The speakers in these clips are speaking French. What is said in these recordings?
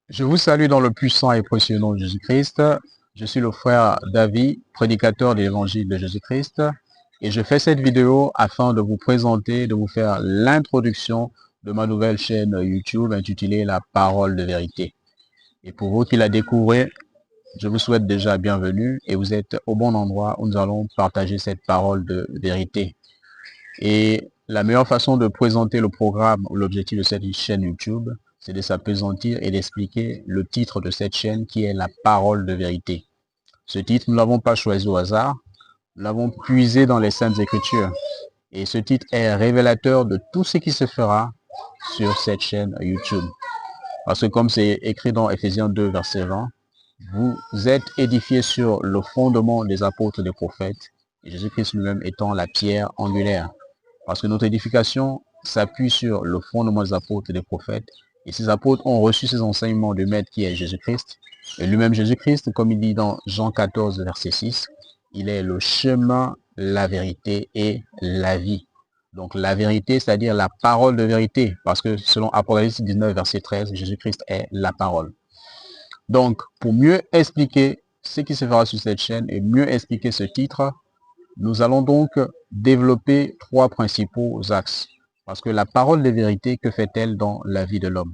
Je vous salue dans le puissant et précieux nom de Jésus-Christ. Je suis le frère David, prédicateur de l'évangile de Jésus-Christ. Et je fais cette vidéo afin de vous présenter, de vous faire l'introduction de ma nouvelle chaîne YouTube intitulée La Parole de Vérité. Et pour vous qui la découvrez, je vous souhaite déjà bienvenue et vous êtes au bon endroit où nous allons partager cette parole de vérité. Et la meilleure façon de présenter le programme ou l'objectif de cette chaîne YouTube, c'est de s'appesantir et d'expliquer le titre de cette chaîne qui est la parole de vérité. Ce titre, nous ne l'avons pas choisi au hasard, nous l'avons puisé dans les Saintes Écritures. Et ce titre est révélateur de tout ce qui se fera sur cette chaîne YouTube. Parce que comme c'est écrit dans Ephésiens 2, verset 20, vous êtes édifiés sur le fondement des apôtres et des prophètes, et Jésus-Christ lui-même étant la pierre angulaire. Parce que notre édification s'appuie sur le fondement des apôtres et des prophètes. Et ces apôtres ont reçu ces enseignements du Maître qui est Jésus-Christ. Et lui-même Jésus-Christ, comme il dit dans Jean 14, verset 6, il est le chemin, la vérité et la vie. Donc la vérité, c'est-à-dire la parole de vérité. Parce que selon Apocalypse 19, verset 13, Jésus-Christ est la parole. Donc, pour mieux expliquer ce qui se fera sur cette chaîne et mieux expliquer ce titre, nous allons donc développer trois principaux axes. Parce que la parole de vérité, que fait-elle dans la vie de l'homme?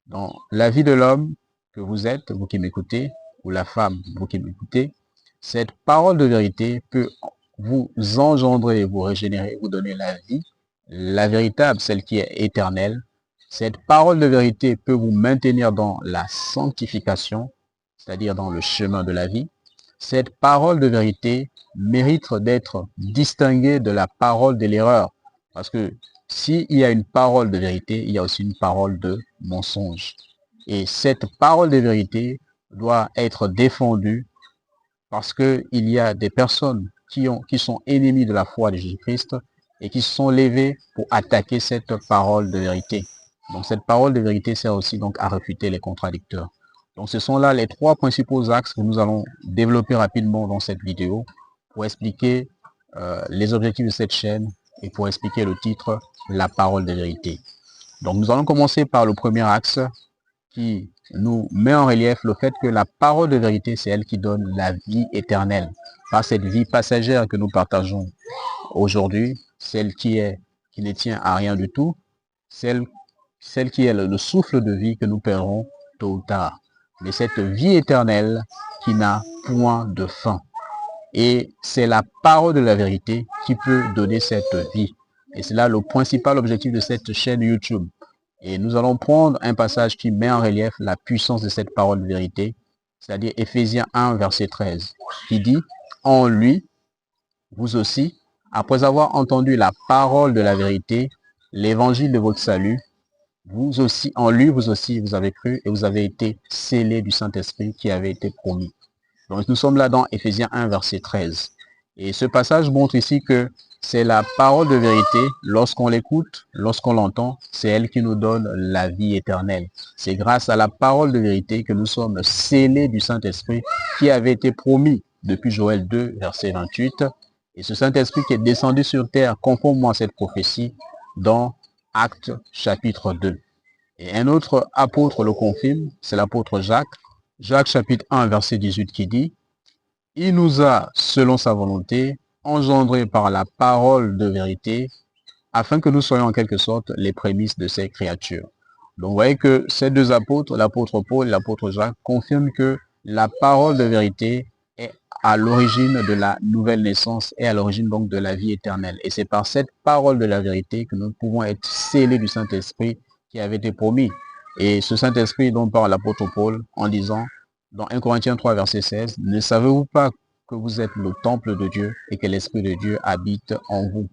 Dans la vie de l'homme que vous êtes, vous qui m'écoutez, ou la femme, vous qui m'écoutez, cette parole de vérité peut vous engendrer, vous régénérer, vous donner la vie, la véritable, celle qui est éternelle. Cette parole de vérité peut vous maintenir dans la sanctification, c'est-à-dire dans le chemin de la vie. Cette parole de vérité mérite d'être distinguée de la parole de l'erreur. Parce que s'il y a une parole de vérité, il y a aussi une parole de mensonge. Et cette parole de vérité doit être défendue parce qu'il y a des personnes qui sont ennemies de la foi de Jésus-Christ et qui se sont levées pour attaquer cette parole de vérité. Donc cette parole de vérité sert aussi donc à réfuter les contradicteurs. Donc ce sont là les trois principaux axes que nous allons développer rapidement dans cette vidéo pour expliquer les objectifs de cette chaîne et pour expliquer le titre La parole de vérité. Donc nous allons commencer par le premier axe qui nous met en relief le fait que la parole de vérité, c'est elle qui donne la vie éternelle. Pas cette vie passagère que nous partageons aujourd'hui, celle qui ne tient à rien du tout, celle qui est le souffle de vie que nous perdrons tôt ou tard. Mais cette vie éternelle qui n'a point de fin. Et c'est la parole de la vérité qui peut donner cette vie. Et c'est là le principal objectif de cette chaîne YouTube. Et nous allons prendre un passage qui met en relief la puissance de cette parole de vérité, c'est-à-dire Ephésiens 1, verset 13, qui dit, en lui, vous aussi, après avoir entendu la parole de la vérité, l'évangile de votre salut, vous aussi, en lui, vous aussi, vous avez cru et vous avez été scellés du Saint-Esprit qui avait été promis. Donc nous sommes là dans Ephésiens 1, verset 13. Et ce passage montre ici que c'est la parole de vérité, lorsqu'on l'écoute, lorsqu'on l'entend, c'est elle qui nous donne la vie éternelle. C'est grâce à la parole de vérité que nous sommes scellés du Saint-Esprit qui avait été promis depuis Joël 2, verset 28. Et ce Saint-Esprit qui est descendu sur terre conformément à cette prophétie dans Actes chapitre 2. Et un autre apôtre le confirme, c'est l'apôtre Jacques. Jacques chapitre 1, verset 18 qui dit, il nous a, selon sa volonté, engendrés par la parole de vérité, afin que nous soyons en quelque sorte les prémices de ces créatures. Donc vous voyez que ces deux apôtres, l'apôtre Paul et l'apôtre Jacques, confirment que la parole de vérité est à l'origine de la nouvelle naissance et à l'origine donc de la vie éternelle. Et c'est par cette parole de la vérité que nous pouvons être scellés du Saint-Esprit qui avait été promis. Et ce Saint-Esprit dont parle l'apôtre Paul en disant dans 1 Corinthiens 3, verset 16, ne savez-vous pas que vous êtes le temple de Dieu et que l'Esprit de Dieu habite en vous?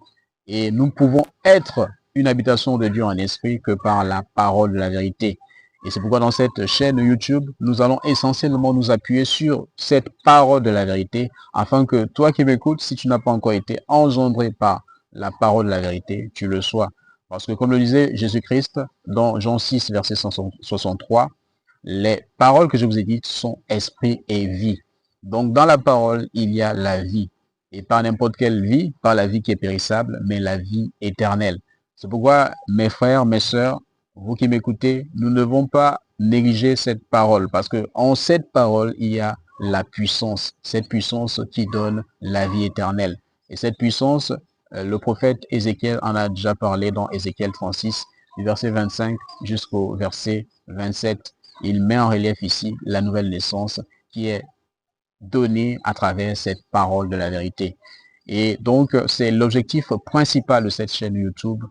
Et nous pouvons être une habitation de Dieu en esprit que par la parole de la vérité. Et c'est pourquoi dans cette chaîne YouTube, nous allons essentiellement nous appuyer sur cette parole de la vérité, afin que toi qui m'écoutes, si tu n'as pas encore été engendré par la parole de la vérité, tu le sois. Parce que comme le disait Jésus-Christ dans Jean 6, verset 63, les paroles que je vous ai dites sont esprit et vie. Donc dans la parole, il y a la vie. Et pas n'importe quelle vie, pas la vie qui est périssable, mais la vie éternelle. C'est pourquoi, mes frères, mes sœurs, vous qui m'écoutez, nous ne devons pas négliger cette parole parce que en cette parole, il y a la puissance, cette puissance qui donne la vie éternelle. Et cette puissance, le prophète Ézéchiel en a déjà parlé dans Ézéchiel 36, du verset 25 jusqu'au verset 27. Il met en relief ici la nouvelle naissance qui est donnée à travers cette parole de la vérité. Et donc, c'est l'objectif principal de cette chaîne YouTube,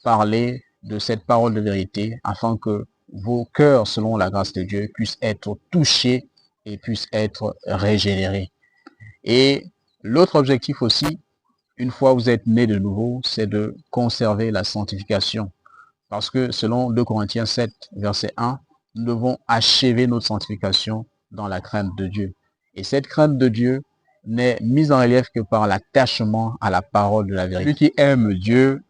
parler de cette parole de vérité afin que vos cœurs, selon la grâce de Dieu, puissent être touchés et puissent être régénérés. Et l'autre objectif aussi, une fois vous êtes né de nouveau, c'est de conserver la sanctification. Parce que selon 2 Corinthiens 7, verset 1, nous devons achever notre sanctification dans la crainte de Dieu. Et cette crainte de Dieu n'est mise en relief que par l'attachement à la parole de la vérité. Celui qui aime Dieu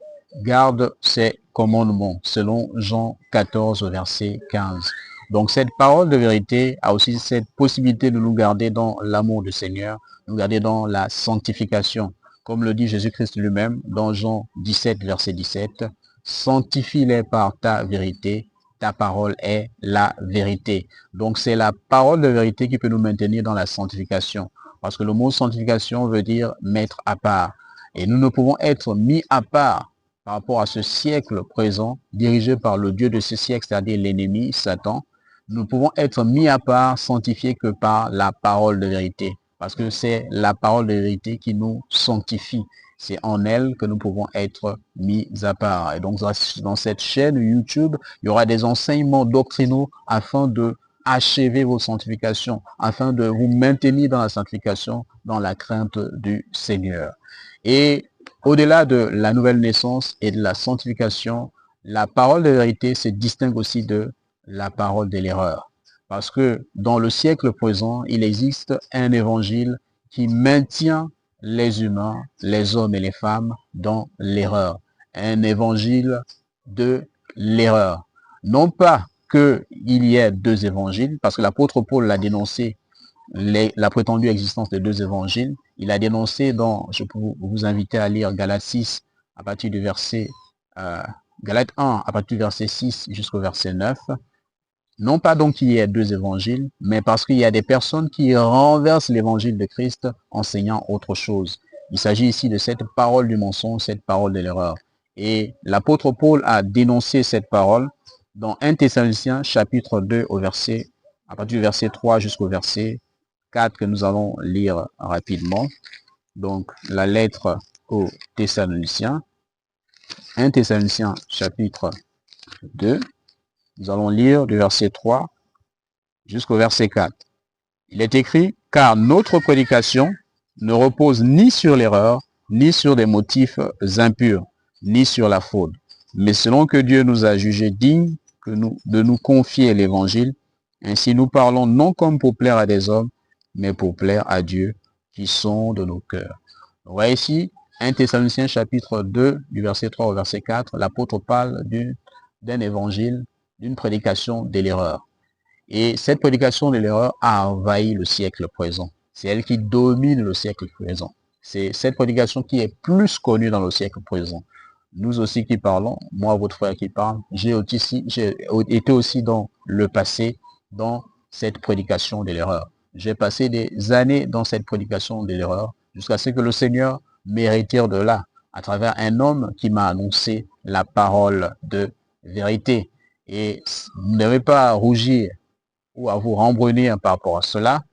garde ses commandements, selon Jean 14, verset 15. Donc cette parole de vérité a aussi cette possibilité de nous garder dans l'amour du Seigneur, nous garder dans la sanctification. Comme le dit Jésus-Christ lui-même dans Jean 17, verset 17, sanctifie-les par ta vérité, ta parole est la vérité. Donc c'est la parole de vérité qui peut nous maintenir dans la sanctification. Parce que le mot sanctification veut dire mettre à part. Et nous ne pouvons être mis à part par rapport à ce siècle présent, dirigé par le Dieu de ce siècle, c'est-à-dire l'ennemi, Satan. Nous pouvons être mis à part, sanctifiés que par la parole de vérité. Parce que c'est la parole de vérité qui nous sanctifie. C'est en elle que nous pouvons être mis à part. Et donc, dans cette chaîne YouTube, il y aura des enseignements doctrinaux afin de achever vos sanctifications, afin de vous maintenir dans la sanctification, dans la crainte du Seigneur. Et au-delà de la nouvelle naissance et de la sanctification, la parole de vérité se distingue aussi de la parole de l'erreur. Parce que dans le siècle présent, il existe un évangile qui maintient les humains, les hommes et les femmes dans l'erreur. Un évangile de l'erreur. Non pas qu'il y ait deux évangiles, parce que l'apôtre Paul l'a dénoncé, la prétendue existence de deux évangiles. Il a dénoncé dans, je peux vous inviter à lire Galates 6 à partir du verset, Galates 1 à partir du verset 6 jusqu'au verset 9. Non pas donc qu'il y ait deux évangiles, mais parce qu'il y a des personnes qui renversent l'évangile de Christ enseignant autre chose. Il s'agit ici de cette parole du mensonge, cette parole de l'erreur. Et l'apôtre Paul a dénoncé cette parole dans 1 Thessaloniciens chapitre 2 au verset, à partir du verset 3 jusqu'au verset 4 que nous allons lire rapidement. Donc la lettre aux Thessaloniciens, 1 Thessaloniciens chapitre 2. Nous allons lire du verset 3 jusqu'au verset 4. Il est écrit, car notre prédication ne repose ni sur l'erreur, ni sur des motifs impurs, ni sur la faute. Mais selon que Dieu nous a jugés dignes de nous confier l'évangile, ainsi nous parlons non comme pour plaire à des hommes, mais pour plaire à Dieu qui sonde nos cœurs. On voit ici 1 Thessaloniciens chapitre 2, du verset 3 au verset 4, l'apôtre parle d'un évangile, d'une prédication de l'erreur. Et cette prédication de l'erreur a envahi le siècle présent. C'est elle qui domine le siècle présent. C'est cette prédication qui est plus connue dans le siècle présent. Nous aussi qui parlons, moi, votre frère qui parle, j'ai été aussi dans le passé, dans cette prédication de l'erreur. J'ai passé des années dans cette prédication de l'erreur, jusqu'à ce que le Seigneur me retire de là, à travers un homme qui m'a annoncé la parole de vérité. Et vous ne devez pas rougir ou à vous rembrunir par rapport à cela,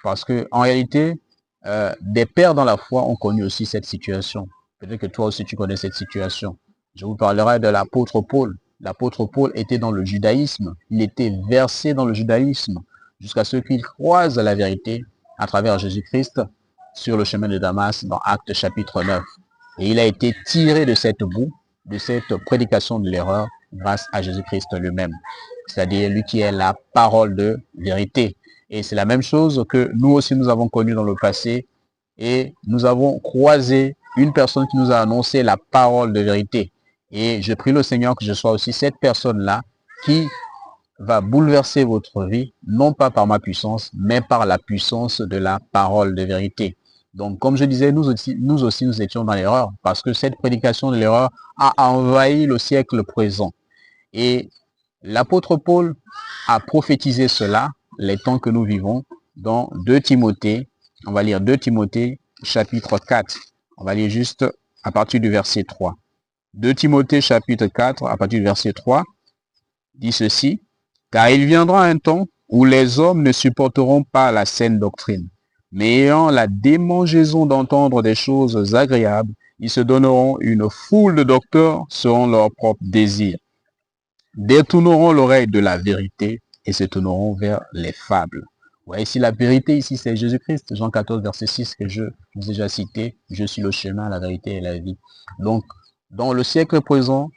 parce que en réalité, des pères dans la foi ont connu aussi cette situation. Peut-être que toi aussi tu connais cette situation. Je vous parlerai de l'apôtre Paul. L'apôtre Paul était dans le judaïsme. Il était versé dans le judaïsme jusqu'à ce qu'il croise la vérité à travers Jésus-Christ sur le chemin de Damas dans Actes chapitre 9. Et il a été tiré de cette boue, de cette prédication de l'erreur, grâce à Jésus-Christ lui-même. C'est-à-dire lui qui est la parole de vérité. Et c'est la même chose que nous aussi nous avons connu dans le passé. Et nous avons croisé une personne qui nous a annoncé la parole de vérité. Et je prie le Seigneur que je sois aussi cette personne-là qui va bouleverser votre vie, non pas par ma puissance, mais par la puissance de la parole de vérité. Donc, comme je disais, nous aussi, nous étions dans l'erreur, parce que cette prédication de l'erreur a envahi le siècle présent. Et L'apôtre Paul a prophétisé cela, les temps que nous vivons, dans 2 Timothée. On va lire 2 Timothée, chapitre 4. On va lire juste à partir du verset 3. 2 Timothée, chapitre 4, à partir du verset 3, dit ceci. « Car il viendra un temps où les hommes ne supporteront pas la saine doctrine, mais ayant la démangeaison d'entendre des choses agréables, ils se donneront une foule de docteurs selon leur propre désir, détourneront l'oreille de la vérité et se tourneront vers les fables. » Ouais, ici, la vérité, ici, c'est Jésus-Christ. Jean 14, verset 6, que je vous ai déjà cité. Je suis le chemin, la vérité et la vie. Donc, dans le siècle présent,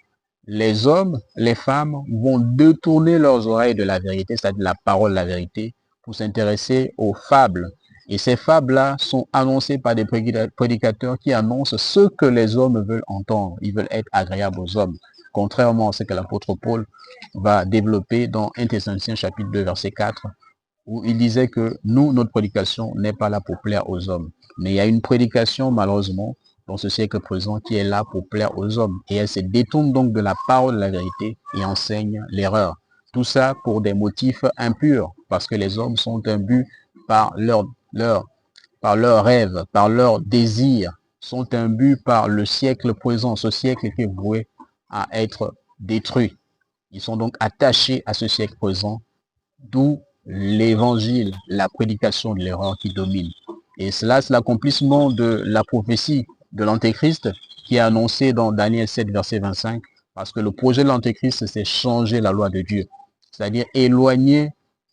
les hommes, les femmes vont détourner leurs oreilles de la vérité, c'est-à-dire la parole de la vérité, pour s'intéresser aux fables. Et ces fables-là sont annoncées par des prédicateurs qui annoncent ce que les hommes veulent entendre. Ils veulent être agréables aux hommes, contrairement à ce que l'apôtre Paul va développer dans 1 Thessaloniciens chapitre 2, verset 4, où il disait que nous, notre prédication n'est pas là pour plaire aux hommes. Mais il y a une prédication, malheureusement, dans ce siècle présent, qui est là pour plaire aux hommes. Et elle se détourne donc de la parole de la vérité et enseigne l'erreur. Tout ça pour des motifs impurs, parce que les hommes sont imbus par leur rêve, par leur désir, sont imbus par le siècle présent, ce siècle qui est voué à être détruit. Ils sont donc attachés à ce siècle présent, d'où l'évangile, la prédication de l'erreur qui domine. Et cela, c'est l'accomplissement de la prophétie de l'Antéchrist qui est annoncée dans Daniel 7, verset 25, parce que le projet de l'Antéchrist, c'est changer la loi de Dieu, c'est-à-dire éloigner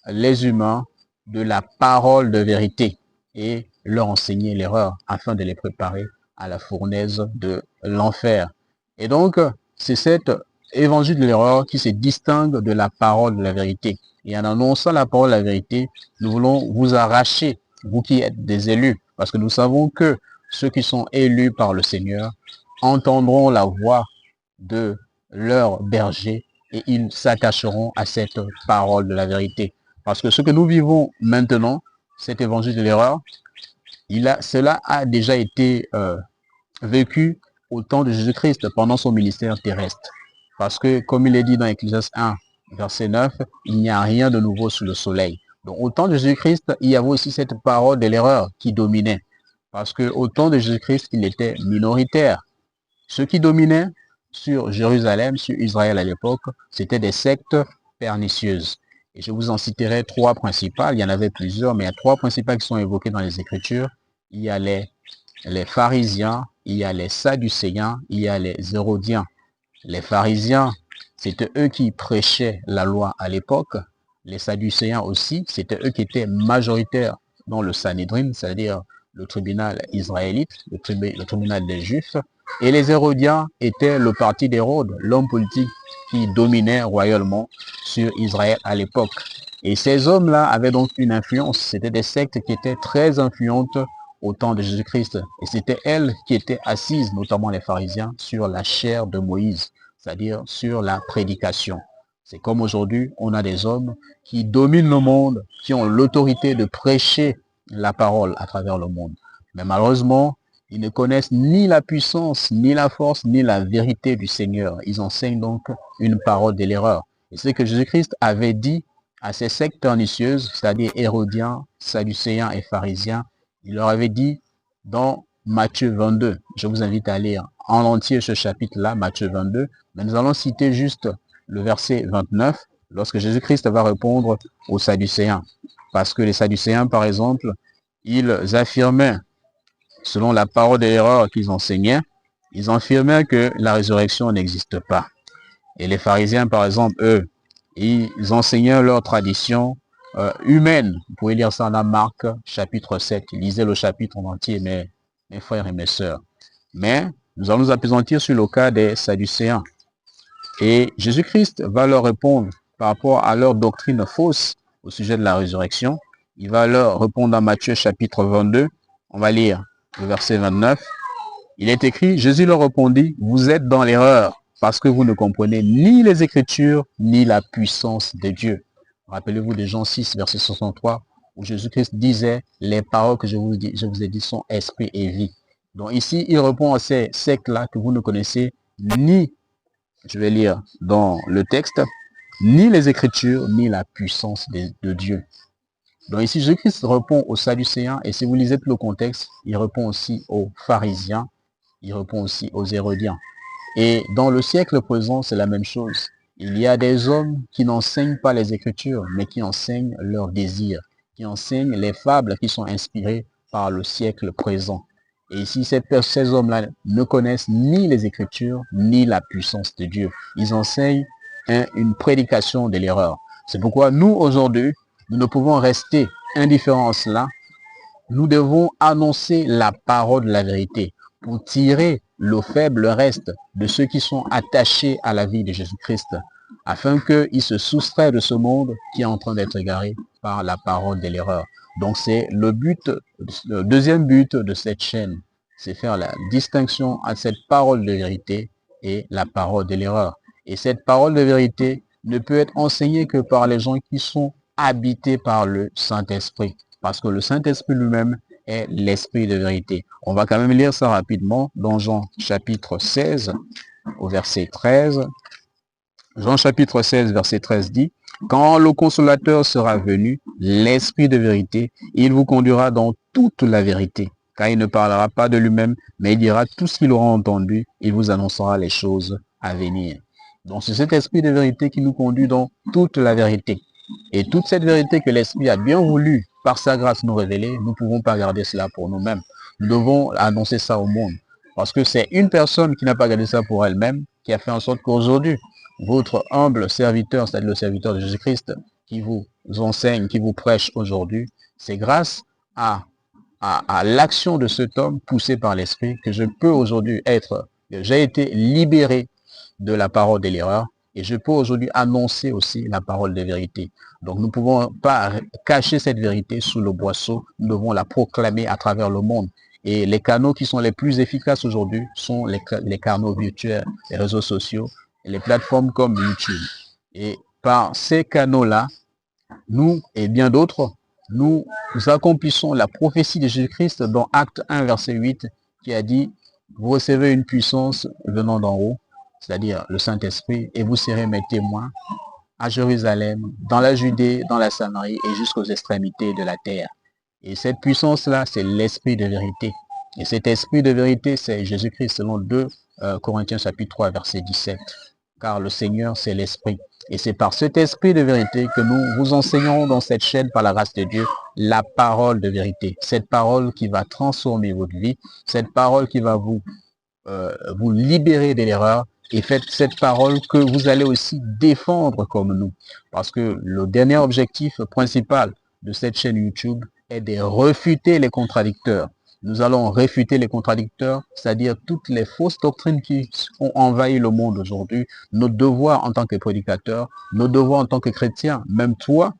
les humains de la parole de vérité et leur enseigner l'erreur afin de les préparer à la fournaise de l'enfer. Et donc, c'est cet évangile de l'erreur qui se distingue de la parole de la vérité. Et en annonçant la parole de la vérité, nous voulons vous arracher, vous qui êtes des élus, parce que nous savons que ceux qui sont élus par le Seigneur entendront la voix de leur berger et ils s'attacheront à cette parole de la vérité. Parce que ce que nous vivons maintenant, cet évangile de l'erreur, cela a déjà été vécu au temps de Jésus-Christ pendant son ministère terrestre. Parce que, comme il est dit dans Ecclésiaste 1, verset 9, il n'y a rien de nouveau sous le soleil. Donc, au temps de Jésus-Christ, il y avait aussi cette parole de l'erreur qui dominait. Parce que au temps de Jésus-Christ, il était minoritaire. Ce qui dominait sur Jérusalem, sur Israël à l'époque, c'était des sectes pernicieuses. Et je vous en citerai 3 principales. Il y en avait plusieurs, mais il y a 3 principales qui sont évoquées dans les Écritures. Il y a les pharisiens, il y a les sadducéens, il y a les hérodiens. Les pharisiens, c'était eux qui prêchaient la loi à l'époque. Les sadducéens aussi, c'était eux qui étaient majoritaires dans le Sanhédrin, c'est-à-dire le tribunal israélite, le tribunal des Juifs. Et les hérodiens étaient le parti d'Hérode, l'homme politique qui dominait royalement sur Israël à l'époque. Et ces hommes-là avaient donc une influence. C'était des sectes qui étaient très influentes au temps de Jésus-Christ. Et c'était elles qui étaient assises, notamment les pharisiens, sur la chair de Moïse, c'est-à-dire sur la prédication. C'est comme aujourd'hui, on a des hommes qui dominent le monde, qui ont l'autorité de prêcher la parole à travers le monde. Mais malheureusement, ils ne connaissent ni la puissance, ni la force, ni la vérité du Seigneur. Ils enseignent donc une parole de l'erreur. Et c'est ce que Jésus-Christ avait dit à ces sectes pernicieuses, c'est-à-dire hérodiens, sadducéens et pharisiens. Il leur avait dit dans Matthieu 22, je vous invite à lire en entier ce chapitre-là, Matthieu 22, mais nous allons citer juste le verset 29, lorsque Jésus-Christ va répondre aux sadducéens. Parce que les sadducéens, par exemple, ils affirmaient, selon la parole de l'erreur qu'ils enseignaient, ils affirmaient que la résurrection n'existe pas. Et les pharisiens, par exemple, eux, ils enseignaient leur tradition humaine. Vous pouvez lire ça dans Marc, chapitre 7. Lisez le chapitre en entier, mes frères et mes sœurs. Mais nous allons nous appesantir sur le cas des sadducéens. Et Jésus-Christ va leur répondre par rapport à leur doctrine fausse au sujet de la résurrection. Il va leur répondre dans Matthieu, chapitre 22. On va lire le verset 29. Il est écrit, Jésus leur répondit, vous êtes dans l'erreur, parce que vous ne comprenez ni les Écritures, ni la puissance de Dieu. Rappelez-vous de Jean 6, verset 63, où Jésus-Christ disait, les paroles que je vous ai dit sont esprit et vie. Donc ici, il répond à ces sectes-là que vous ne connaissez ni, je vais lire dans le texte, ni les Écritures, ni la puissance de Dieu. Donc ici, Jésus-Christ répond aux Sadducéens, et si vous lisez tout le contexte, il répond aussi aux pharisiens, il répond aussi aux Hérodiens. Et dans le siècle présent, c'est la même chose. Il y a des hommes qui n'enseignent pas les Écritures, mais qui enseignent leurs désirs, qui enseignent les fables qui sont inspirées par le siècle présent. Et ici, ces hommes-là ne connaissent ni les Écritures, ni la puissance de Dieu. Ils enseignent une prédication de l'erreur. C'est pourquoi nous, aujourd'hui, nous ne pouvons rester indifférents à cela. Nous devons annoncer la parole de la vérité pour tirer le faible reste de ceux qui sont attachés à la vie de Jésus-Christ, afin qu'ils se soustraient de ce monde qui est en train d'être égaré par la parole de l'erreur. Donc c'est le deuxième but de cette chaîne, c'est faire la distinction entre cette parole de vérité et la parole de l'erreur. Et cette parole de vérité ne peut être enseignée que par les gens qui sont habités par le Saint-Esprit, parce que le Saint-Esprit lui-même est l'Esprit de vérité. On va quand même lire ça rapidement dans Jean chapitre 16 au verset 13. Jean chapitre 16 verset 13 dit: quand le consolateur sera venu, l'Esprit de vérité, il vous conduira dans toute la vérité, car il ne parlera pas de lui-même, mais il dira tout ce qu'il aura entendu, il vous annoncera les choses à venir. Donc c'est cet Esprit de vérité qui nous conduit dans toute la vérité. Et toute cette vérité que l'Esprit a bien voulu, par sa grâce, nous révéler, nous ne pouvons pas garder cela pour nous-mêmes. Nous devons annoncer ça au monde. Parce que c'est une personne qui n'a pas gardé ça pour elle-même, qui a fait en sorte qu'aujourd'hui, votre humble serviteur, c'est-à-dire le serviteur de Jésus-Christ, qui vous enseigne, qui vous prêche aujourd'hui, c'est grâce à l'action de cet homme poussé par l'Esprit que je peux aujourd'hui j'ai été libéré de la parole de l'erreur, et je peux aujourd'hui annoncer aussi la parole de vérité. Donc nous ne pouvons pas cacher cette vérité sous le boisseau, nous devons la proclamer à travers le monde. Et les canaux qui sont les plus efficaces aujourd'hui sont les canaux virtuels, les réseaux sociaux, et les plateformes comme YouTube. Et par ces canaux-là, nous et bien d'autres, nous accomplissons la prophétie de Jésus-Christ dans Acte 1, verset 8, qui a dit: vous recevez une puissance venant d'en haut, c'est-à-dire le Saint-Esprit, et vous serez mes témoins à Jérusalem, dans la Judée, dans la Samarie et jusqu'aux extrémités de la terre. Et cette puissance-là, c'est l'Esprit de vérité. Et cet Esprit de vérité, c'est Jésus-Christ, selon 2 Corinthiens chapitre 3, verset 17. Car le Seigneur, c'est l'Esprit. Et c'est par cet Esprit de vérité que nous vous enseignons dans cette chaîne, par la grâce de Dieu, la parole de vérité. Cette parole qui va transformer votre vie, cette parole qui va vous libérer de l'erreur, et faites cette parole que vous allez aussi défendre comme nous. Parce que le dernier objectif principal de cette chaîne YouTube est de réfuter les contradicteurs. Nous allons réfuter les contradicteurs, c'est-à-dire toutes les fausses doctrines qui ont envahi le monde aujourd'hui. Nos devoirs en tant que prédicateurs, nos devoirs en tant que chrétiens, même toi,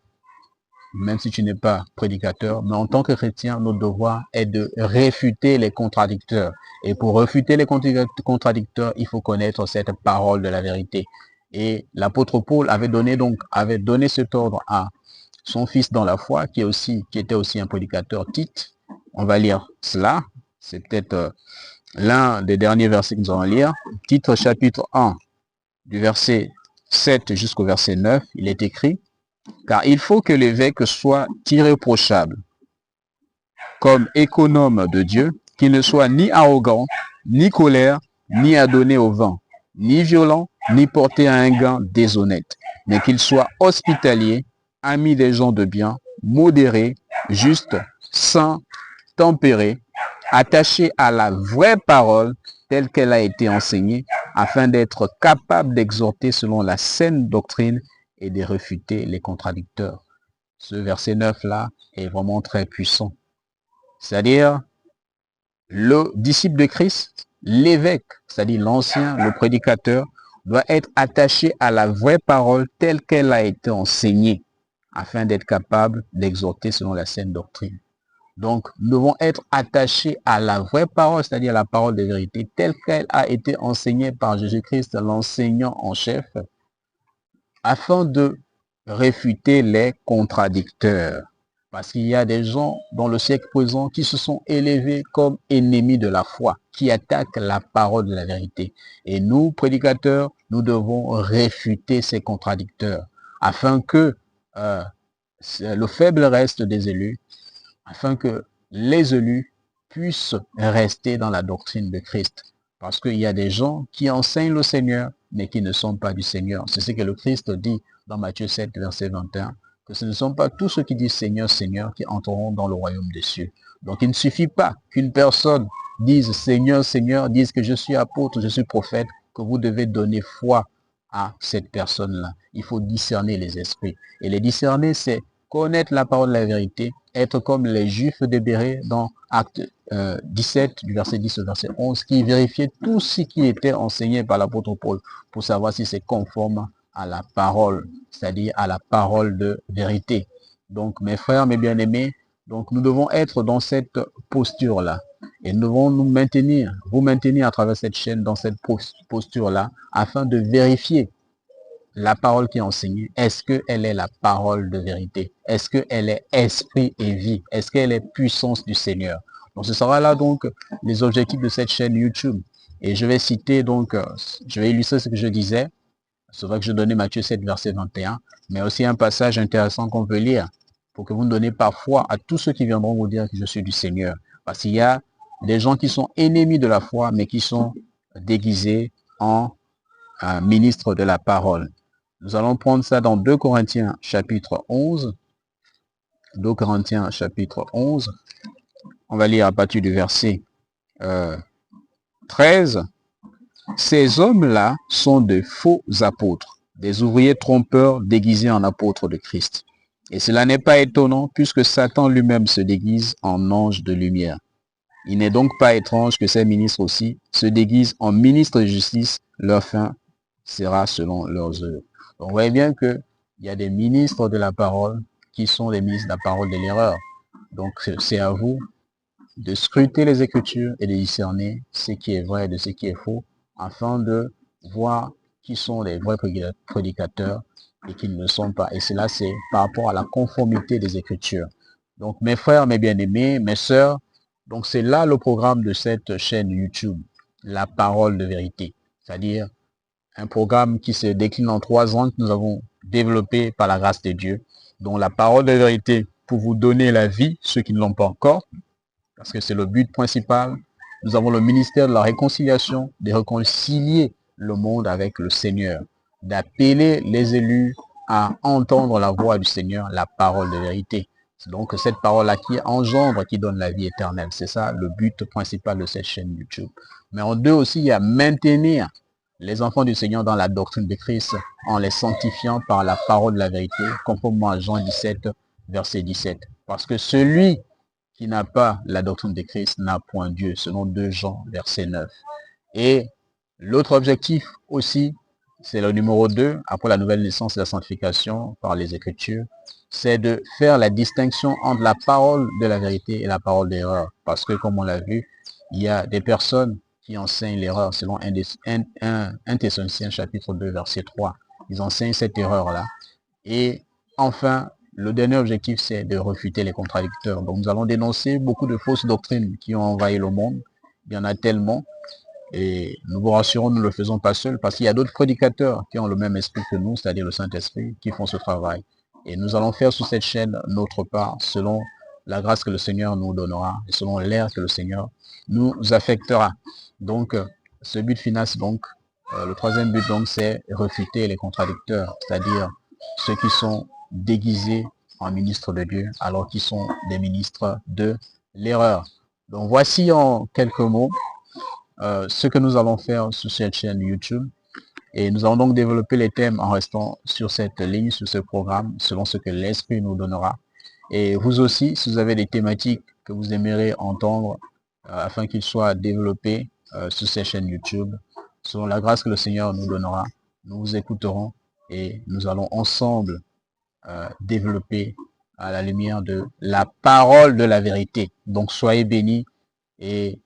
même si tu n'es pas prédicateur, mais en tant que chrétien, notre devoir est de réfuter les contradicteurs. Et pour réfuter les contradicteurs, il faut connaître cette parole de la vérité. Et l'apôtre Paul avait donné cet ordre à son fils dans la foi, qui était aussi un prédicateur, Tite. On va lire cela. C'est peut-être l'un des derniers versets que nous allons lire. Tite chapitre 1, du verset 7 jusqu'au verset 9, il est écrit: car il faut que l'évêque soit irréprochable, comme économe de Dieu, qu'il ne soit ni arrogant, ni colère, ni adonné au vin, ni violent, ni porté à un gain déshonnête, mais qu'il soit hospitalier, ami des gens de bien, modéré, juste, saint, tempéré, attaché à la vraie parole telle qu'elle a été enseignée, afin d'être capable d'exhorter selon la saine doctrine et de réfuter les contradicteurs. Ce verset 9-là est vraiment très puissant. C'est-à-dire, le disciple de Christ, l'évêque, c'est-à-dire l'ancien, le prédicateur, doit être attaché à la vraie parole telle qu'elle a été enseignée, afin d'être capable d'exhorter selon la saine doctrine. Donc, nous devons être attachés à la vraie parole, c'est-à-dire la parole de vérité, telle qu'elle a été enseignée par Jésus-Christ, l'enseignant en chef, afin de réfuter les contradicteurs. Parce qu'il y a des gens dans le siècle présent qui se sont élevés comme ennemis de la foi, qui attaquent la parole de la vérité. Et nous, prédicateurs, nous devons réfuter ces contradicteurs. afin que le faible reste des élus, afin que les élus puissent rester dans la doctrine de Christ. Parce qu'il y a des gens qui enseignent le Seigneur, mais qui ne sont pas du Seigneur. C'est ce que le Christ dit dans Matthieu 7, verset 21, que ce ne sont pas tous ceux qui disent Seigneur, Seigneur, qui entreront dans le royaume des cieux. Donc il ne suffit pas qu'une personne dise Seigneur, Seigneur, dise que je suis apôtre, je suis prophète, que vous devez donner foi à cette personne-là. Il faut discerner les esprits. Et les discerner, c'est connaître la parole de la vérité, être comme les Juifs de Béret dans Acte 17, du verset 10 au verset 11, qui vérifiaient tout ce qui était enseigné par l'apôtre Paul pour savoir si c'est conforme à la parole, c'est-à-dire à la parole de vérité. Donc, mes frères, mes bien-aimés, donc nous devons être dans cette posture-là. Et nous devons nous maintenir, vous maintenir à travers cette chaîne dans cette posture-là, afin de vérifier la parole qui est enseignée. Est-ce qu'elle est la parole de vérité? Est-ce qu'elle est esprit et vie? Est-ce qu'elle est puissance du Seigneur? Donc ce sera là donc les objectifs de cette chaîne YouTube. Et je vais citer donc, je vais illustrer ce que je disais. C'est vrai que je donnais Matthieu 7, verset 21, mais aussi un passage intéressant qu'on peut lire pour que vous ne donnez pas foi à tous ceux qui viendront vous dire que je suis du Seigneur. Parce qu'il y a des gens qui sont ennemis de la foi, mais qui sont déguisés en ministres de la parole. Nous allons prendre ça dans 2 Corinthiens chapitre 11. 2 Corinthiens chapitre 11. On va lire à partir du verset 13. Ces hommes-là sont de faux apôtres, des ouvriers trompeurs déguisés en apôtres de Christ. Et cela n'est pas étonnant puisque Satan lui-même se déguise en ange de lumière. Il n'est donc pas étrange que ces ministres aussi se déguisent en ministres de justice. Leur fin sera selon leurs œuvres. Donc, vous voyez bien qu'il y a des ministres de la parole qui sont des ministres de la parole de l'erreur. Donc, c'est à vous de scruter les Écritures et de discerner ce qui est vrai de ce qui est faux, afin de voir qui sont les vrais prédicateurs et qui ne le sont pas. Et cela, c'est par rapport à la conformité des Écritures. Donc, mes frères, mes bien-aimés, mes sœurs, donc c'est là le programme de cette chaîne YouTube, la parole de vérité. C'est-à-dire un programme qui se décline en 3 ans que nous avons développé par la grâce de Dieu, dont la parole de vérité pour vous donner la vie, ceux qui ne l'ont pas encore, parce que c'est le but principal. Nous avons le ministère de la réconciliation, de réconcilier le monde avec le Seigneur, d'appeler les élus à entendre la voix du Seigneur, la parole de vérité. C'est donc cette parole-là qui engendre, qui donne la vie éternelle. C'est ça le but principal de cette chaîne YouTube. Mais en 2 aussi, il y a maintenir les enfants du Seigneur dans la doctrine de Christ en les sanctifiant par la parole de la vérité, conformément à Jean 17, verset 17. Parce que celui qui n'a pas la doctrine de Christ n'a point Dieu, selon 2 Jean, verset 9. Et l'autre objectif aussi, c'est le numéro 2, après la nouvelle naissance et la sanctification par les Écritures, c'est de faire la distinction entre la parole de la vérité et la parole d'erreur. Parce que, comme on l'a vu, il y a des personnes qui enseignent l'erreur selon 1 Thessaloniciens chapitre 2, verset 3. Ils enseignent cette erreur-là. Et enfin, le dernier objectif, c'est de refuter les contradicteurs. Donc, nous allons dénoncer beaucoup de fausses doctrines qui ont envahi le monde. Il y en a tellement. Et nous vous rassurons, nous ne le faisons pas seuls, parce qu'il y a d'autres prédicateurs qui ont le même esprit que nous, c'est-à-dire le Saint-Esprit, qui font ce travail. Et nous allons faire sur cette chaîne notre part, selon la grâce que le Seigneur nous donnera, et selon l'air que le Seigneur nous affectera. Donc, ce but final, donc, le troisième but, donc, c'est refuter les contradicteurs, c'est-à-dire ceux qui sont déguisés en ministres de Dieu, alors qu'ils sont des ministres de l'erreur. Donc, voici en quelques mots ce que nous allons faire sur cette chaîne YouTube. Et nous allons donc développer les thèmes en restant sur cette ligne, sur ce programme, selon ce que l'Esprit nous donnera. Et vous aussi, si vous avez des thématiques que vous aimeriez entendre, afin qu'ils soient développés sur cette chaîne YouTube, selon la grâce que le Seigneur nous donnera, nous vous écouterons et nous allons ensemble développer à la lumière de la parole de la vérité. Donc soyez bénis et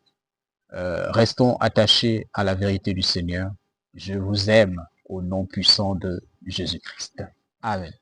restons attachés à la vérité du Seigneur. Je vous aime au nom puissant de Jésus-Christ. Amen.